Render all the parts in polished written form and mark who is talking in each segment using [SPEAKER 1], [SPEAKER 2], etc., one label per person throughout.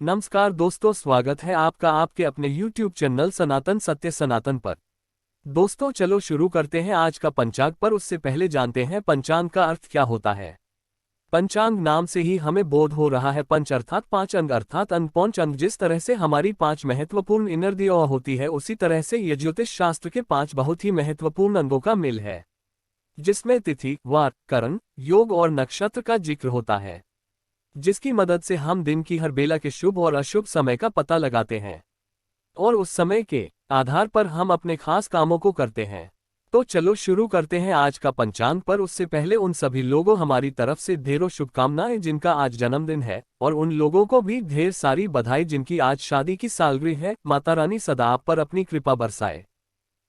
[SPEAKER 1] नमस्कार दोस्तों, स्वागत है आपका आपके अपने YouTube चैनल सनातन सत्य सनातन पर। दोस्तों चलो शुरू करते हैं आज का पंचांग, पर उससे पहले जानते हैं पंचांग का अर्थ क्या होता है। पंचांग नाम से ही हमें बोध हो रहा है पंच अर्थात पांच अंग अर्थात अंग पंच अंग। जिस तरह से हमारी पांच महत्वपूर्ण इंद्रियां होती है, उसी तरह से ये ज्योतिष शास्त्र के पांच बहुत ही महत्वपूर्ण अंगों का मेल है, जिसमें तिथि, वार, करण, योग और नक्षत्र का जिक्र होता है, जिसकी मदद से हम दिन की हर बेला के शुभ और अशुभ समय का पता लगाते हैं और उस समय के आधार पर हम अपने खास कामों को करते हैं। तो चलो शुरू करते हैं आज का पंचांग, पर उससे पहले उन सभी लोगों हमारी तरफ से ढेरों शुभकामनाएं जिनका आज जन्मदिन है, और उन लोगों को भी ढेर सारी बधाई जिनकी आज शादी की सालगिरह है। माता रानी सदा आप पर अपनी कृपा बरसाए।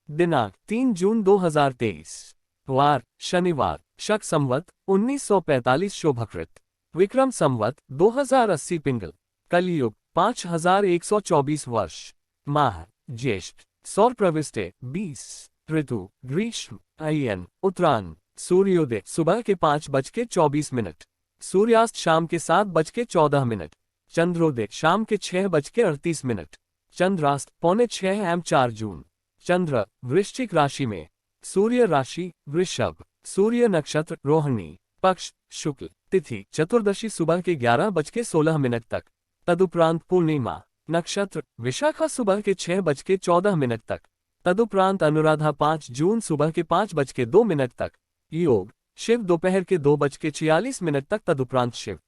[SPEAKER 1] दिनांक 3 जून 2023, वार शनिवार, शक संवत 1945 शोभकृत, विक्रम संवत 2080 पिंगल, कलयुग 5124 वर्ष, माह ज्येष्ठ, सौर प्रविष्टे 20, ऋतु ग्रीष्म, अयन उत्तरायण, सूर्योदय सुबह के 5:24, सूर्यास्त शाम के 7:14, चंद्रोदय शाम के 6:38, चंद्रास्त 5:45 am 4 जून। चंद्र वृश्चिक राशि में, सूर्य राशि वृषभ, सूर्य नक्षत्र रोहिणी, पक्ष शुक्ल, तिथि चतुर्दशी सुबह के 11:16 तक, तदुपरांत पूर्णिमा, नक्षत्र विशाखा सुबह के 6:14 तक, तदुपरांत अनुराधा 5 जून सुबह के 5:02 तक, योग शिव दोपहर के 2:46 तक, तदुपरांत शिव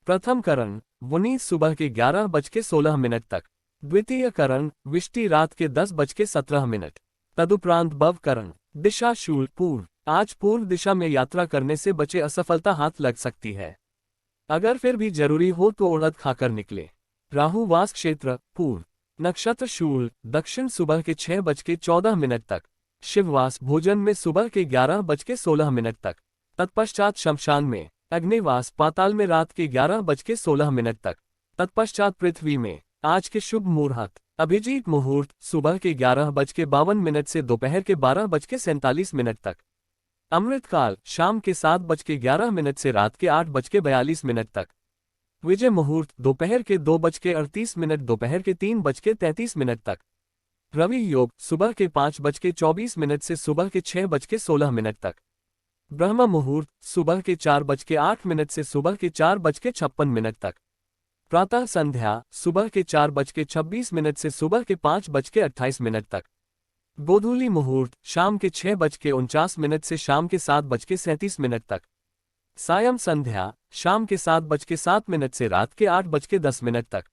[SPEAKER 1] प्रथम करण वनी सुबह के 11:16 तक, द्वितीय करण विष्टि रात के 10:17, तदुपरांत भव करण दिशा शूल पूर्व। आज पूर्व दिशा में यात्रा करने से बचे, असफलता हाथ लग सकती है। अगर फिर भी जरूरी हो तो उड़द खाकर निकले। राहु वास क्षेत्र पूर्व, नक्षत्र शूल दक्षिण सुबह के 6:14 तक, शिववास भोजन में सुबह के 11:16 तक, तत्पश्चात शमशान में, अग्निवास पाताल में रात के 11:16 तक, तत्पश्चात पृथ्वी में। आज के शुभ मुहूर्त अभिजीत मुहूर्त सुबह के 11:52 से दोपहर के 12:47 तक, अमृतकाल शाम के 7:11 से रात के 8:42 तक, विजय मुहूर्त दोपहर के 2:38 दोपहर के 3:33 तक, रवि योग सुबह के 5:24 से सुबह के 6:16 तक, ब्रह्म मुहूर्त सुबह के 4:08 से सुबह के 4:56 तक, प्रातः संध्या सुबह के 4:26 से सुबह के 5:28 तक, गोधूली मुहूर्त शाम के 6:49 से शाम के 7:37 तक, सायं संध्या शाम के 7:07 से रात के 8:10 तक,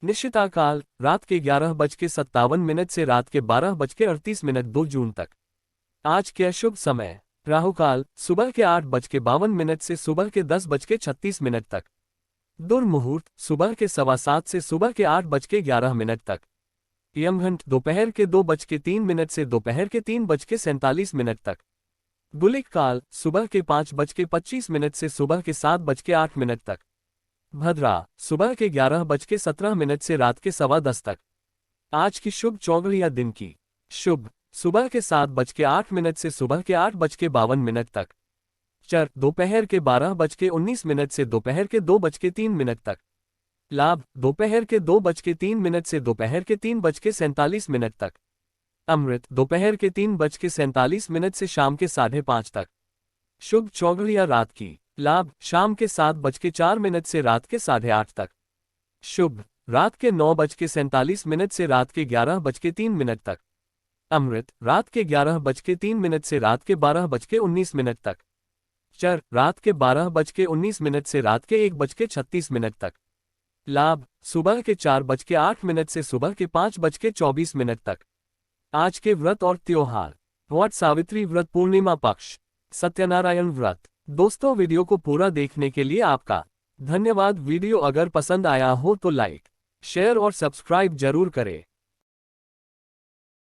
[SPEAKER 1] निशिताकाल रात के 11:57 से रात के 12:38 2 जून तक। आज के अशुभ समय राहुकाल सुबह के 8:52 से सुबह के 10:36 तक, दुर्मुहूर्त सुबह के 7:15 से सुबह के 8:11 तक, यमघंट दोपहर के 2:03 से दोपहर के 3:47 तक, गुलिक काल सुबह के 5:25 से सुबह के 7:08 तक, भद्रा सुबह के 11:17 से रात के 10:15 तक। आज की शुभ चौघड़िया दिन की शुभ सुबह के 7:08 से सुबह के 8:52 तक, चर दोपहर के 12:19 से दोपहर के 2:03 तक, लाभ दोपहर के 2:03 से दोपहर के 3:47 तक, अमृत दोपहर के 3:47 से शाम के 5:30 तक। शुभ चौघड़िया रात की लाभ शाम के 7:04 से रात के 8:30 तक, शुभ रात के 9:47 से रात के 11:03 तक, अमृत रात के 11:03 से रात के 12:19 तक, चर रात के 12:19 से रात के 1:36 तक, लाभ सुबह के 4:08 से सुबह के 5:24 तक। आज के व्रत और त्योहार वट सावित्री व्रत, पूर्णिमा पक्ष, सत्यनारायण व्रत। दोस्तों वीडियो को पूरा देखने के लिए आपका धन्यवाद। वीडियो अगर पसंद आया हो तो लाइक शेयर और सब्सक्राइब जरूर करें।